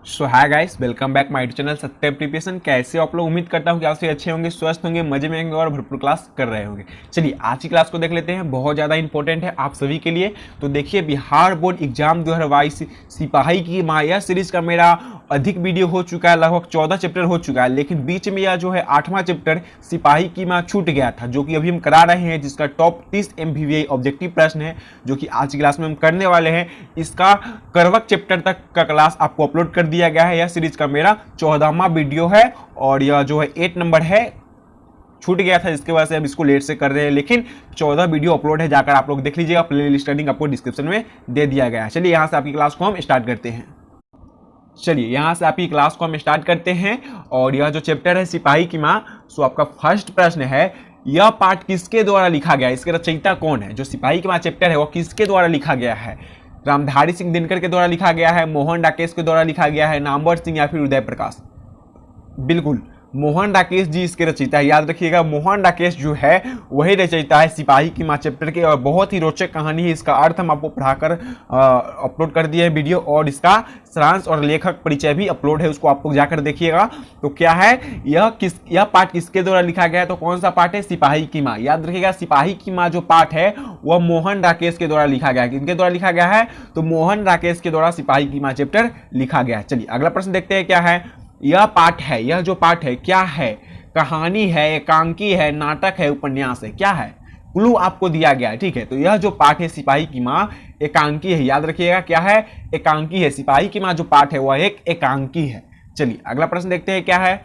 So hi guys, welcome back my channel सत्य preparation. कैसे हो आप लोग? उम्मीद करता हूँ कि आप सभी अच्छे होंगे, स्वस्थ होंगे, मजे में होंगे और भरपूर क्लास कर रहे होंगे। चलिए आज की क्लास को देख लेते हैं, बहुत ज़्यादा इंपॉर्टेंट है आप सभी के लिए। तो देखिए, बिहार बोर्ड एग्जाम 2022 सिपाही की माया सीरीज का मेरा अधिक वीडियो हो चुका है, लगभग 14 चैप्टर हो चुका है, लेकिन बीच में यह जो है 8वां चैप्टर सिपाही की माँ छूट गया था, जो कि अभी हम करा रहे हैं, जिसका टॉप 30 MVVI ऑब्जेक्टिव प्रश्न है, जो कि आज की क्लास में हम करने वाले हैं। इसका करवक चैप्टर तक का क्लास आपको अपलोड कर दिया गया है। यह सीरीज का मेरा 14वां वीडियो है और यह जो है 8 नंबर है, छूट गया था, जिसके वजह से हम इसको लेट से कर रहे हैं, लेकिन 14 वीडियो अपलोड है, जाकर आप लोग देख लीजिएगा। प्ले लिस्ट लिंक आपको डिस्क्रिप्शन में दे दिया गया है। चलिए यहाँ से आपकी क्लास को हम स्टार्ट करते हैं। चलिए यहाँ से आपकी क्लास को हम स्टार्ट करते हैं और यह जो चैप्टर है सिपाही की माँ, सो आपका फर्स्ट प्रश्न है, यह पाठ किसके द्वारा लिखा गया है? इसके रचयिता कौन है? जो सिपाही की माँ चैप्टर है वो किसके द्वारा लिखा गया है? रामधारी सिंह दिनकर के द्वारा लिखा गया है, मोहन राकेश के द्वारा लिखा गया है, नामवर सिंह या फिर उदय प्रकाश? बिल्कुल मोहन राकेश जी इसके रचयिता है। याद रखिएगा, मोहन राकेश जो है वही रचयिता है सिपाही की माँ चैप्टर के, और बहुत ही रोचक कहानी है। इसका अर्थ हम आपको पढ़ाकर अपलोड कर दिए है वीडियो, और इसका सारांश और लेखक परिचय भी अपलोड है, उसको आप लोग जाकर देखिएगा। तो क्या है, यह पाठ किसके द्वारा लिखा गया है? तो कौन सा पाठ है? सिपाही की माँ। याद रखिएगा, सिपाही की माँ जो पाठ है वह मोहन राकेश के द्वारा लिखा गया है। किनके द्वारा लिखा गया है? तो मोहन राकेश के द्वारा सिपाही की माँ चैप्टर लिखा गया है। चलिए अगला प्रश्न देखते हैं, क्या है यह पाठ है? यह जो पाठ है क्या है? कहानी है, एकांकी है, नाटक है, उपन्यास है? क्या है? क्लू आपको दिया गया है, ठीक है। तो यह जो पाठ है सिपाही की माँ एकांकी है। याद रखिएगा, क्या है? एकांकी है। सिपाही की माँ जो पाठ है वह एक एकांकी है। चलिए अगला प्रश्न देखते हैं, क्या है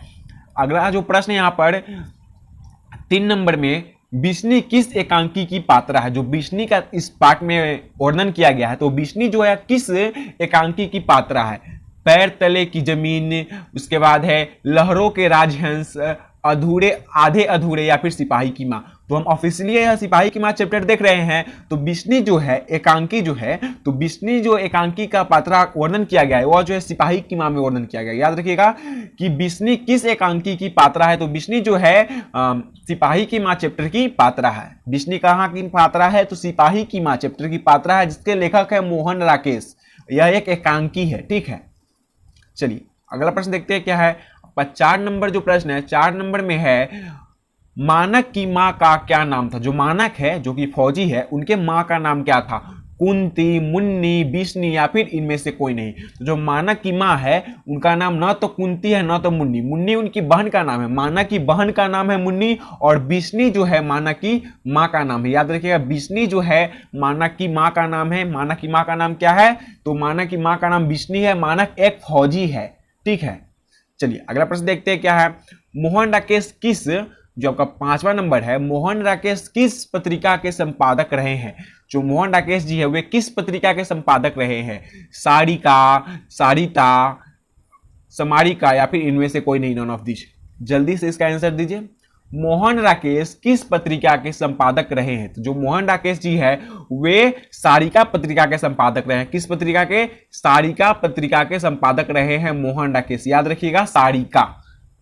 अगला जो प्रश्न यहाँ पर 3 नंबर में, बिश्नी किस एकांकी की पात्रा है? जो बिश्नी का इस पाठ में वर्णन किया गया है, तो बिश्नी जो है किस एकांकी की पात्रा है? पैर तले की जमीन, उसके बाद है लहरों के राजहंस, अधूरे आधे अधूरे, या फिर सिपाही की माँ? तो हम ऑफिशियली यह सिपाही की माँ चैप्टर देख रहे हैं। तो बिश्नी जो है एकांकी जो है, तो बिश्नी जो एकांकी का पात्रा वर्णन किया गया है वह जो है सिपाही की माँ में वर्णन किया गया है। याद रखिएगा कि बिश्नी किस एकांकी की पात्रा है? तो बिश्नी जो है सिपाही की माँ चैप्टर की पात्रा है। बिश्नी कहाँ की पात्रा है? तो सिपाही की माँ चैप्टर की पात्रा है, जिसके लेखक है मोहन राकेश। यह एक एकांकी है, ठीक है। चलिए अगला प्रश्न देखते हैं, क्या है 4 नंबर जो प्रश्न है, 4 नंबर में है, मानक की मां का क्या नाम था? जो मानक है, जो कि फौजी है, उनके मां का नाम क्या था? कुंती, मुन्नी, बिश्नी, या फिर इनमें से कोई नहीं? तो जो मानक की मां है उनका नाम ना तो कुंती है ना तो मुन्नी। मुन्नी उनकी बहन का नाम है, मानक की बहन का नाम है मुन्नी, और बिश्नी जो है मानक की मां का नाम है। याद रखिएगा, बिश्नी जो है मानक की मां का नाम है। मानक की मां का नाम क्या है? तो मानक की मां का नाम बिश्नी है। मानक एक फौजी है, ठीक है। चलिए अगला प्रश्न देखते हैं, क्या है मोहन राकेश किस, जो आपका 5वां नंबर है, मोहन राकेश किस पत्रिका के संपादक रहे हैं? जो मोहन राकेश जी है वे किस पत्रिका के संपादक रहे हैं? सारिका, सारिता, समारिका, या फिर इनमें से कोई नहीं? None of this. जल्दी से इसका आंसर दीजिए। मोहन राकेश किस पत्रिका के संपादक रहे हैं? तो जो मोहन राकेश जी है वे सारिका पत्रिका के संपादक रहे हैं। किस पत्रिका के? सारिका पत्रिका के संपादक रहे हैं मोहन राकेश। याद रखिएगा, सारिका।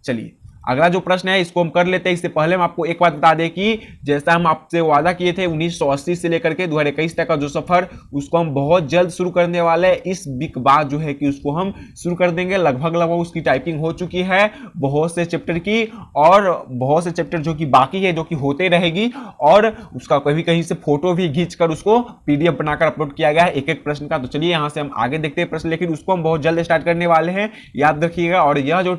चलिए अगला जो प्रश्न है इसको हम कर लेते हैं। इससे पहले हम आपको एक बात बता दें कि जैसा हम आपसे वादा किए थे 1980 से लेकर के 2021 तक का जो सफर, उसको हम बहुत जल्द शुरू करने वाले हैं। इस वीक बाद जो है कि उसको हम शुरू कर देंगे। लगभग उसकी टाइपिंग हो चुकी है बहुत से चैप्टर की, और बहुत से चैप्टर जो कि बाकी है, जो कि होते रहेगी, और उसका कभी कहीं से फोटो भी खींच कर उसको PDF बनाकर अपलोड किया गया है एक एक प्रश्न का। तो चलिए यहाँ से हम आगे देखते हैं प्रश्न, लेकिन उसको हम बहुत जल्द स्टार्ट करने वाले हैं, याद रखिएगा। और यह जो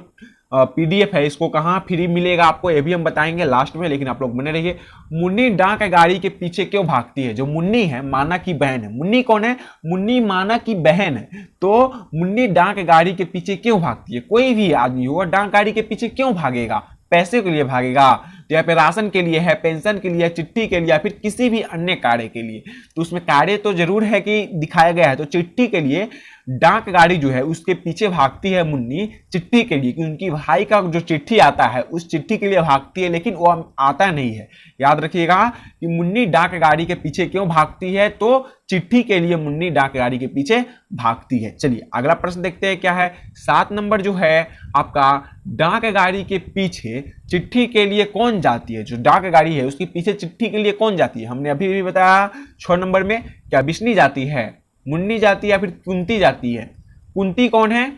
PDF है इसको कहाँ फ्री मिलेगा आपको, ये भी हम बताएंगे लास्ट में, लेकिन आप लोग बने रहिए। मुन्नी डाक गाड़ी के पीछे क्यों भागती है? जो मुन्नी है माना की बहन है। मुन्नी कौन है? मुन्नी माना की बहन है। तो मुन्नी डाक गाड़ी के पीछे क्यों भागती है? कोई भी आदमी हो डाक गाड़ी के पीछे क्यों भागेगा? पैसे के लिए भागेगा, तो यहाँ पे राशन के लिए है, पेंशन के लिए, चिट्ठी के लिए, या फिर किसी भी अन्य कार्य के लिए? तो उसमें कार्य तो जरूर है कि दिखाया गया है। तो चिट्ठी के लिए डाक गाड़ी जो है उसके पीछे भागती है मुन्नी, चिट्ठी के लिए, कि उनकी भाई का जो चिट्ठी आता है उस चिट्ठी के लिए भागती है, लेकिन वो आता नहीं है। याद रखिएगा कि मुन्नी डाक गाड़ी के पीछे क्यों भागती है? तो चिट्ठी के लिए मुन्नी डाक गाड़ी के पीछे भागती है। चलिए अगला प्रश्न देखते हैं, क्या है 7 नंबर जो है आपका, डाक गाड़ी के पीछे चिट्ठी के लिए कौन जाती है? जो डाक गाड़ी है उसके पीछे चिट्ठी के लिए कौन जाती है? हमने अभी भी बताया 6 नंबर में, क्या बिश्नी जाती है, मुन्नी जाती है, या फिर कुंती जाती है? कुंती कौन है?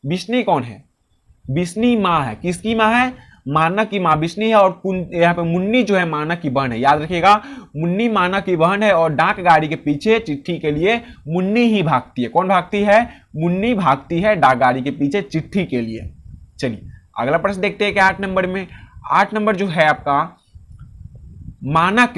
बिस्नी कौन है? बिस्नी माँ है। किसकी माँ है? मानक की माँ बिस्नी है। और यहाँ पे मुन्नी जो है मानक की बहन है। याद रखिएगा, मुन्नी मानक की बहन है और डाक गाड़ी के पीछे चिट्ठी के लिए मुन्नी ही भागती है। कौन भागती है? मुन्नी भागती है डाक गाड़ी के पीछे चिट्ठी के लिए। चलिए अगला प्रश्न देखते हैं कि 8 नंबर में। 8 नंबर जो है आपका, मानक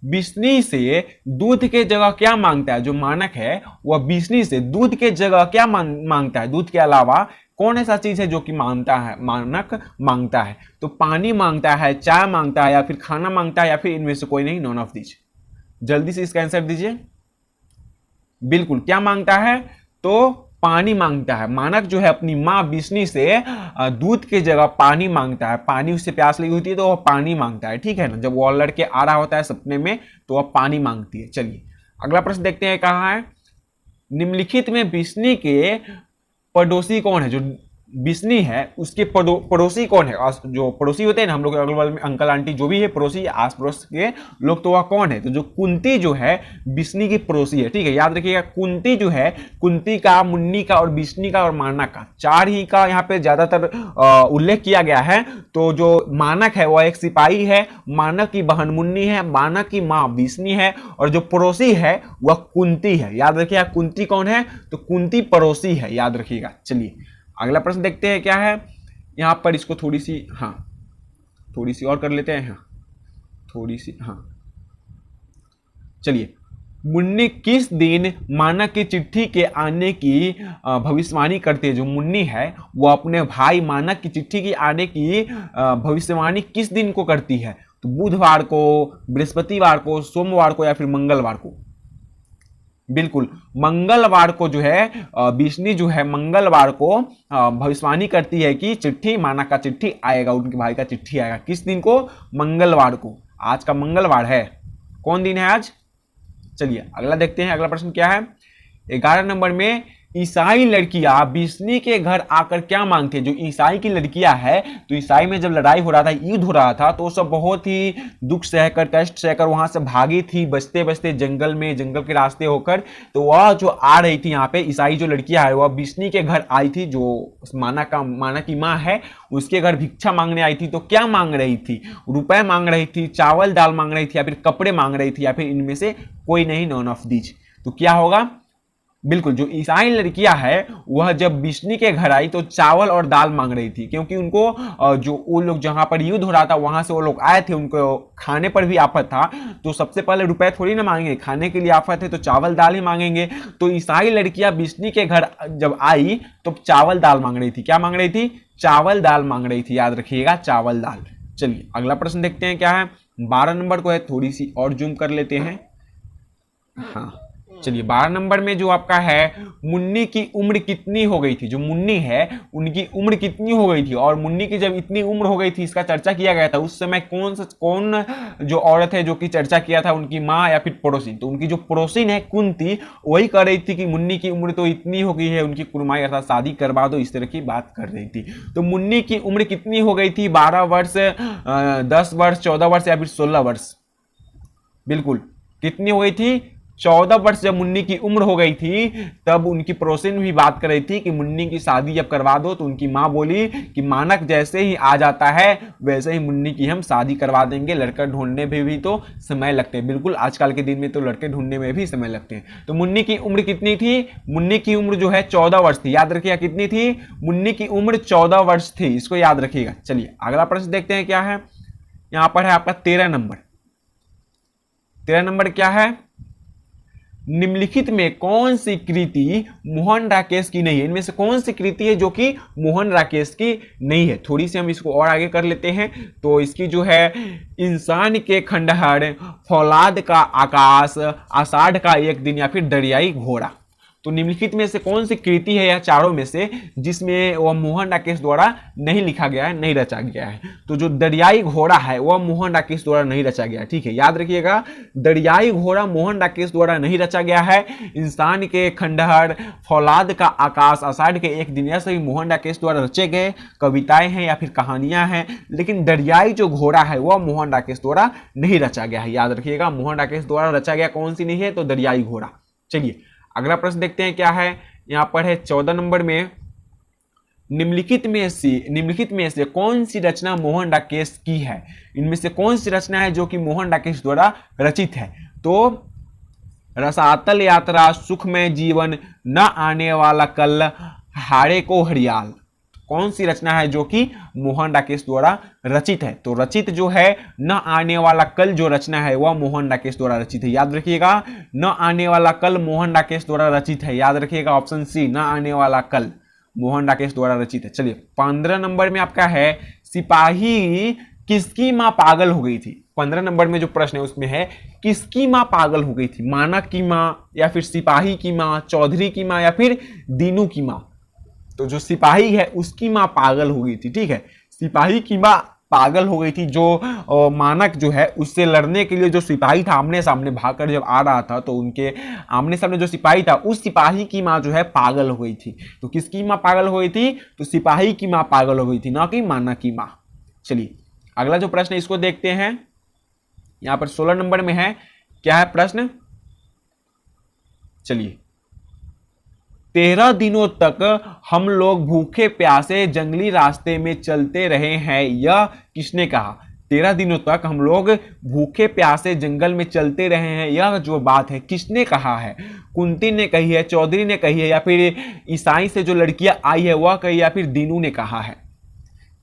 बिस्नी से दूध के जगह क्या मांगता है? जो मानक है वह बिस्नी से दूध के जगह क्या मांगता है? दूध के अलावा कौन ऐसा चीज है जो कि मांगता है, मानक मांगता है? तो पानी मांगता है, चाय मांगता है, या फिर खाना मांगता है, या फिर इनमें से कोई नहीं, नॉन ऑफ दीज। जल्दी से इसका आंसर दीजिए। बिल्कुल, क्या मांगता है? तो पानी मांगता है। मानक जो है अपनी माँ बिस्नी से दूध की जगह पानी मांगता है। पानी उससे प्यास लगी होती है तो वह पानी मांगता है, ठीक है ना। जब वो लड़के आ रहा होता है सपने में तो वह पानी मांगती है। चलिए अगला प्रश्न देखते हैं, कहा है निम्नलिखित में बिस्नी के पड़ोसी कौन है? जो बिस्नी है उसके पड़ोसी कौन है? जो पड़ोसी होते हैं ना हम लोग अगल बगल में, अंकल आंटी जो भी है पड़ोसी, आस पड़ोस के लोग, तो वह कौन है? तो जो कुंती जो है बिस्नी की पड़ोसी है, ठीक है। याद रखिएगा, कुंती जो है, कुंती का, मुन्नी का और बिस्नी का और मानक का, 4 ही का यहाँ पे ज्यादातर उल्लेख किया गया है। तो जो मानक है वह एक सिपाही है, मानक की बहन मुन्नी है, मानक की माँ बिस्नी है, और जो पड़ोसी है वह कुंती है। याद रखिएगा, कुंती कौन है? तो कुंती पड़ोसी है, याद रखिएगा। चलिए अगला प्रश्न देखते हैं, क्या है यहां पर। इसको थोड़ी सी और कर लेते हैं। चलिए, मुन्नी किस दिन मानक की चिट्ठी के आने की भविष्यवाणी करती है? जो मुन्नी है वो अपने भाई मानक की चिट्ठी की आने की भविष्यवाणी किस दिन को करती है? तो बुधवार को, बृहस्पतिवार को, सोमवार को, या फिर मंगलवार को? बिल्कुल, मंगलवार को जो है बिस्नी जो है मंगलवार को भविष्यवाणी करती है कि चिट्ठी, मानक का चिट्ठी आएगा, उनके भाई का चिट्ठी आएगा। किस दिन को? मंगलवार को। आज का मंगलवार है। कौन दिन है आज? चलिए अगला देखते हैं। अगला प्रश्न क्या है? 11 नंबर में, ईसाई लड़कियां बिस्नी के घर आकर क्या मांगती है? जो ईसाई की लड़कियां है, तो ईसाई में जब लड़ाई हो रहा था, युद्ध हो रहा था, तो सब बहुत ही दुख सहकर, कष्ट सहकर वहां से भागी थी, बचते बचते जंगल में, जंगल के रास्ते होकर। तो वह जो आ रही थी यहाँ पे, ईसाई जो लड़कियां है वह बिस्नी के घर आई थी, जो मानक की माँ है उसके घर भिक्षा मांगने आई थी। तो क्या मांग रही थी? रुपए मांग रही थी, चावल दाल मांग रही थी, या फिर कपड़े मांग रही थी, या फिर इनमें से कोई नहीं, नॉन ऑफ दीज। तो क्या होगा? बिल्कुल, जो ईसाई लड़कियां है वह जब बिस्नी के घर आई तो चावल और दाल मांग रही थी, क्योंकि उनको जो वो लोग जहां पर युद्ध हो रहा था वहां से वो लोग आए थे, उनको खाने पर भी आफत था। तो सबसे पहले रुपए थोड़ी ना मांगेंगे, खाने के लिए आफत है तो चावल दाल ही मांगेंगे। तो ईसाई लड़कियां बिस्नी के घर जब आई तो चावल दाल मांग रही थी। क्या मांग रही थी? चावल दाल मांग रही थी, याद रखिएगा, चावल दाल। चलिए अगला प्रश्न देखते हैं, क्या है? 12 नंबर को है, थोड़ी सी और जूम कर लेते हैं। हाँ चलिए, 12 नंबर में जो आपका है, मुन्नी की उम्र कितनी हो गई थी? जो मुन्नी है उनकी उम्र कितनी हो गई थी? और मुन्नी की जब इतनी उम्र हो गई थी, इसका चर्चा किया गया था, उस समय कौन जो औरत है जो कि चर्चा किया था, उनकी माँ या फिर पड़ोसी? तो उनकी जो पड़ोसिन है कुंती, वही कह रही थी कि मुन्नी की उम्र तो इतनी हो गई है, उनकी कुर्माई अर्थात शादी करवा दो, इस तरह की बात कर रही थी। तो मुन्नी की उम्र कितनी हो गई थी? 12 वर्ष, 10 वर्ष, 14 वर्ष, या फिर 16 वर्ष? बिल्कुल, कितनी हो गई थी? 14 वर्ष जब मुन्नी की उम्र हो गई थी, तब उनकी पड़ोसिन भी बात कर रही थी कि मुन्नी की शादी जब करवा दो। तो उनकी माँ बोली कि मानक जैसे ही आ जाता है वैसे ही मुन्नी की हम शादी करवा देंगे, लड़का ढूंढने में भी तो समय लगते हैं। बिल्कुल, आजकल के दिन में तो लड़के ढूंढने में भी समय लगते हैं। तो मुन्नी की उम्र कितनी थी? मुन्नी की उम्र जो है 14 वर्ष थी। याद रखिएगा, कितनी थी? मुन्नी की उम्र 14 वर्ष थी, इसको याद रखिएगा। चलिए अगला प्रश्न देखते हैं, क्या है यहां पर है आपका 13 नंबर। 13 नंबर क्या है? निम्नलिखित में कौन सी कृति मोहन राकेश की नहीं है? इनमें से कौन सी कृति है जो कि मोहन राकेश की नहीं है? थोड़ी सी हम इसको और आगे कर लेते हैं। तो इसकी जो है, इंसान के खंडहर, फौलाद का आकाश, आषाढ़ का एक दिन, या फिर दरियाई घोड़ा। तो निम्नलिखित में से कौन सी कृति है या चारों में से जिसमें वह मोहन राकेश द्वारा नहीं लिखा गया है, नहीं रचा गया है? तो जो दरियाई घोड़ा है वह मोहन राकेश द्वारा नहीं रचा गया है, ठीक है, याद रखिएगा। दरियाई घोड़ा मोहन राकेश द्वारा नहीं रचा गया है। इंसान के खंडहर, फौलाद का आकाश, आषाढ़ के एक दिन, ऐसे ही मोहन राकेश द्वारा रचे गए कविताएं हैं या फिर कहानियां हैं। लेकिन दरियाई जो घोड़ा है वह मोहन राकेश द्वारा नहीं रचा गया है, याद रखिएगा। मोहन राकेश द्वारा रचा गया कौन सी नहीं है? तो दरियाई घोड़ा। चलिए अगला प्रश्न देखते हैं, क्या है यहां पर है 14 नंबर में। निम्नलिखित में से कौन सी रचना मोहन राकेश की है? इनमें से कौन सी रचना है जो कि मोहन राकेश द्वारा रचित है? तो रसातल यात्रा, सुखमय जीवन, न आने वाला कल, हारे को हरियाल, कौन सी रचना है जो कि मोहन राकेश द्वारा रचित है? तो रचित जो है न आने वाला कल जो रचना है वह मोहन राकेश द्वारा रचित है। याद रखिएगा, न आने वाला कल मोहन राकेश द्वारा रचित है। याद रखिएगा ऑप्शन सी, न आने वाला कल मोहन राकेश द्वारा रचित है। चलिए 15 नंबर में आपका है, सिपाही किसकी मां पागल हो गई थी? 15 नंबर में जो प्रश्न है उसमें है किसकी मां पागल हो गई थी? मानक की मां, या फिर सिपाही की मां, चौधरी की मां, या फिर दीनू की मां? तो जो सिपाही है उसकी मां पागल हो गई थी, ठीक है। सिपाही की मां पागल हो गई थी। जो मानक जो है उससे लड़ने के लिए जो सिपाही था आमने सामने भागकर जब आ रहा था, तो उनके आमने सामने जो सिपाही था उस सिपाही की मां जो है पागल हो गई थी। तो किसकी मां पागल हो गई थी? तो सिपाही की मां पागल हो गई थी, ना कि मानक की मां। चलिए अगला जो प्रश्न है इसको देखते हैं। यहां पर 16 नंबर में है, क्या है प्रश्न? चलिए, 13 दिनों तक हम लोग भूखे प्यासे जंगली रास्ते में चलते रहे हैं, यह किसने कहा? 13 दिनों तक हम लोग भूखे प्यासे जंगल में चलते रहे हैं, यह जो बात है किसने कहा है? कुंती ने कही है, चौधरी ने कही है, या फिर ईसाई से जो लड़कियां आई है वह कही, या फिर दीनू ने कहा है?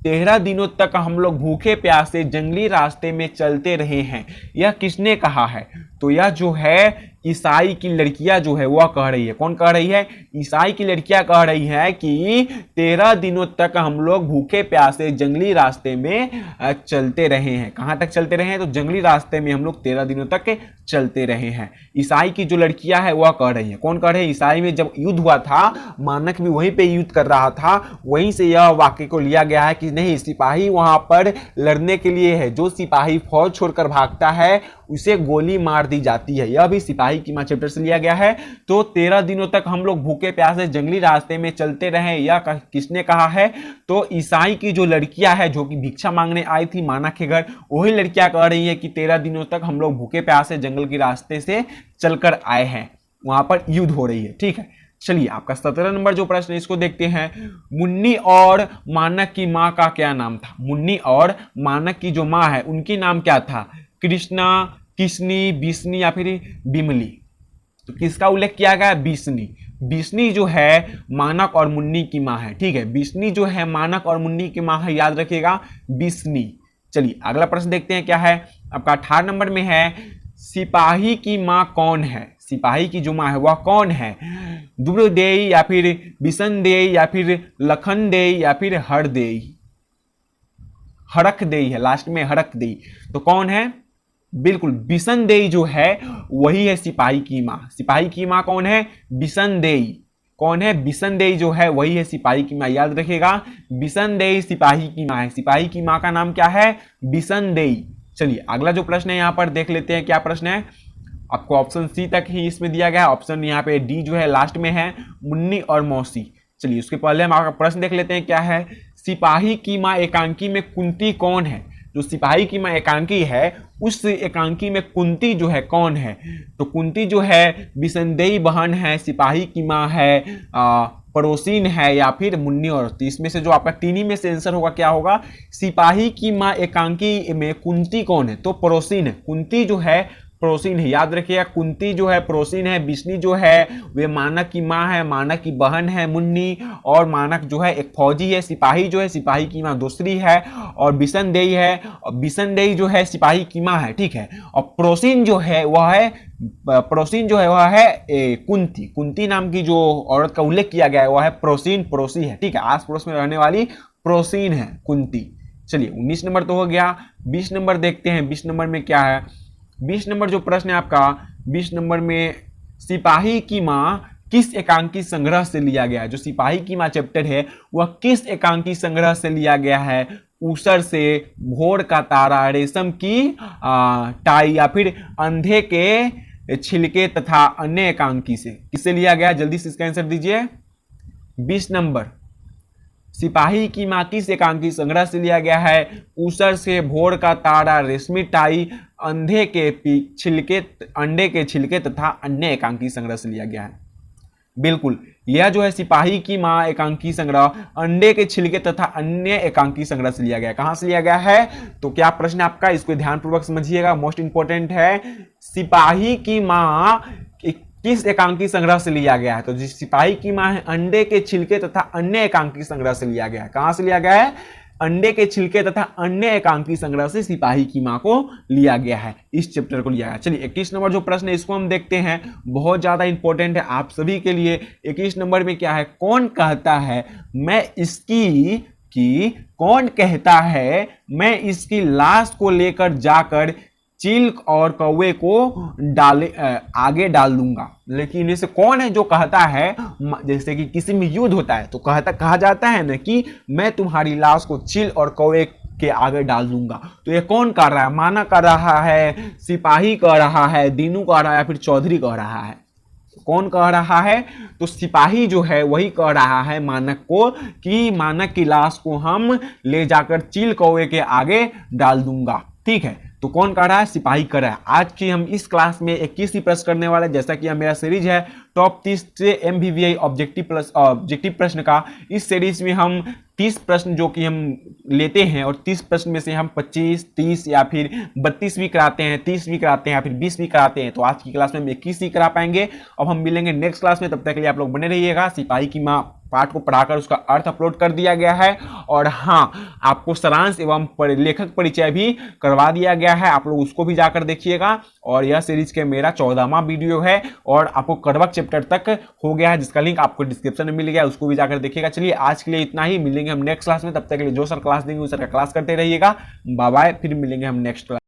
13 दिनों तक हम लोग भूखे प्यासे जंगली रास्ते में चलते रहे हैं, यह किसने कहा है? तो यह जो है ईसाई की लड़कियां जो है वह कह रही है। कौन कह रही है? ईसाई की लड़कियां कह रही है कि 13 दिनों तक हम लोग भूखे प्यासे जंगली रास्ते में चलते रहे हैं। कहां तक चलते रहे हैं? तो जंगली रास्ते में हम लोग 13 दिनों तक चलते रहे हैं। ईसाई की जो लड़कियां है वह कह रही है। कौन कह रहे हैं? ईसाई में जब युद्ध हुआ था, मानक भी वहीं पे युद्ध कर रहा था, वहीं से यह वाक्य को लिया गया है कि नहीं, सिपाही वहां पर लड़ने के लिए है। जो सिपाही फौज छोड़कर भागता है उसे गोली मार दी जाती है। यह भी सिपाही की मां चैप्टर से लिया गया है। तो 13 दिनों तक हम लोग भूखे प्यासे जंगली रास्ते में चलते रहे, यह किसने कहा है? तो ईसाई की जो लड़कियां है जो कि भिक्षा मांगने आई थी मानक के घर, वही लड़कियां कह रही है कि 13 दिनों तक हम लोग भूखे प्यासे जंगल के रास्ते से चलकर आए हैं, वहां पर युद्ध हो रही है, ठीक है। चलिए आपका 17 नंबर जो प्रश्न है इसको देखते हैं। मुन्नी और मानक की मां का क्या नाम था? मुन्नी और मानक की जो मां है उनकी नाम क्या था? कृष्णा, किसनी, बिस्नी, या फिर बिमली? तो किसका उल्लेख किया गया? बिस्नी। बिस्नी जो है मानक और मुन्नी की मां है, ठीक है। बिस्नी जो है मानक और मुन्नी की मां है, याद रखिएगा बिस्नी। चलिए अगला प्रश्न देखते हैं क्या है। आपका 18 नंबर में है, सिपाही की मां कौन है? सिपाही की जो मां है वह कौन है? दुर्देई, या फिर बिसनदेई, या फिर लखनदेई, या फिर हरदेई? हरखदेई है, लास्ट में हरखदेई। तो कौन है? बिल्कुल बिसनदेई जो है वही है सिपाही की मां। सिपाही की मां कौन है? बिसनदेई। कौन है? बिसनदेई जो है वही है सिपाही की मां। याद रखिएगा, बिसनदेई सिपाही की मां है। सिपाही की मां का नाम क्या है? बिसनदेई। चलिए अगला जो प्रश्न है यहां पर देख लेते हैं, क्या प्रश्न है। आपको ऑप्शन सी तक ही इसमें दिया गया है। ऑप्शन यहाँ पे डी जो है लास्ट में है, मुन्नी और मौसी। चलिए उसके पहले हम आपका प्रश्न देख लेते हैं क्या है। सिपाही की मां एकांकी में कुंती कौन है? जो सिपाही की मां एकांकी है उस एकांकी में कुंती जो है कौन है? तो कुंती जो है बिसनदेई बहन है, सिपाही की मां है, पड़ोसीन है, या फिर मुन्नी औरत। इसमें से जो आपका तीनी में से आंसर होगा क्या होगा? सिपाही की मां एकांकी में कुंती कौन है? तो पड़ोसीन है। कुंती जो है पड़ोसीन है, याद रखिएगा कुंती जो है पड़ोसीन है। बिस्नी जो है वे मानक की मां है, मानक की बहन है मुन्नी, और मानक जो है एक फौजी है। सिपाही जो है सिपाही की मां दूसरी है, और बिसनदेई है, और बिसनदेई जो है सिपाही की मां है, ठीक है। और पड़ोसीन जो है वह है कुंती। कुंती नाम की जो औरत का उल्लेख किया गया है वह है पड़ोसीन, पड़ोसी है, ठीक है। आस पड़ोस में रहने वाली पड़ोसीन है कुंती। चलिए 19 नंबर तो हो गया। 20 नंबर देखते हैं, 20 नंबर में क्या है। 20 नंबर जो प्रश्न है आपका, 20 नंबर में सिपाही की मां किस एकांकी संग्रह से लिया गया है? जो सिपाही की मां चैप्टर है वह किस एकांकी संग्रह से लिया गया है? ऊसर से, भोर का तारा, रेशम की टाई, या फिर अंधे के छिलके तथा अन्य एकांकी से? किससे लिया गया? जल्दी से इसका आंसर दीजिए। 20 नंबर, सिपाही की मां किस एकांकी संग्रह से लिया गया है? ऊसर से, भोर का तारा, रेशमी टाई, अंधे के छिलके, अंडे के छिलके तथा अन्य एकांकी संग्रह से लिया गया है। बिल्कुल यह जो है सिपाही की मां एकांकी संग्रह अंडे के छिलके तथा अन्य एकांकी संग्रह से लिया गया है। कहां से लिया गया है? तो क्या प्रश्न आपका, इसको ध्यानपूर्वक समझिएगा, मोस्ट इंपोर्टेंट है। सिपाही की मां किस एकांकी संग्रह से लिया गया है? तो जिस सिपाही की मां है अंडे के छिलके तथा अन्य एकांकी संग्रह से लिया गया है। कहां से लिया गया है? अंडे के छिलके तथा अन्य एकांकी संग्रह से सिपाही की मां को लिया गया है, इस चैप्टर को लिया गया। चलिए 21 नंबर जो प्रश्न है इसको हम देखते हैं, बहुत ज्यादा इंपॉर्टेंट है आप सभी के लिए। 21 नंबर में क्या है? कौन कहता है मैं इसकी कौन कहता है मैं इसकी लाश को लेकर जाकर चील और कौवे को आगे डाल दूंगा। लेकिन इनमें से कौन है जो कहता है? जैसे कि किसी में युद्ध होता है तो कहा जाता है ना कि मैं तुम्हारी लाश को चील और कौवे के आगे डाल दूंगा। तो ये कौन कह रहा है? माना कह रहा है, सिपाही कह रहा है, दीनू कह रहा है, या फिर चौधरी कह रहा है? कौन कह रहा है? तो सिपाही जो है वही कह रहा है मानक को कि मानक की लाश को हम ले जाकर चील कौवे के आगे डाल दूंगा। ठीक है, तो कौन कह रहा है? सिपाही कर रहा है। आज की हम इस क्लास में 21 ही प्रश्न करने वाले, जैसा कि मेरा सीरीज है टॉप 30 से MVVI ऑब्जेक्टिव प्रश्न का। इस सीरीज में हम 30 प्रश्न जो कि हम लेते हैं और 30 प्रश्न में से हम 25, 30 या फिर 32 भी कराते हैं, 30 भी कराते हैं या फिर 20 भी कराते हैं। तो आज की क्लास में हम 21 ही करा पाएंगे। अब हम मिलेंगे नेक्स्ट क्लास में, तब तक के लिए आप लोग बने रहिएगा। सिपाही की मां पाठ को पढ़ाकर उसका अर्थ अपलोड कर दिया गया है, और हाँ, आपको सारांश एवं लेखक परिचय भी करवा दिया गया है, आप लोग उसको भी जाकर देखिएगा। और यह सीरीज के मेरा 14वां वीडियो है और आपको करवक चैप्टर तक हो गया है, जिसका लिंक आपको डिस्क्रिप्शन में मिल गया, उसको भी जाकर देखिएगा। चलिए आज के लिए इतना ही, मिलेंगे हम नेक्स्ट क्लास में, तब तक के लिए जो सर क्लास देंगे उस सर का क्लास करते रहिएगा। बाय बाय, फिर मिलेंगे हम नेक्स्ट क्लास।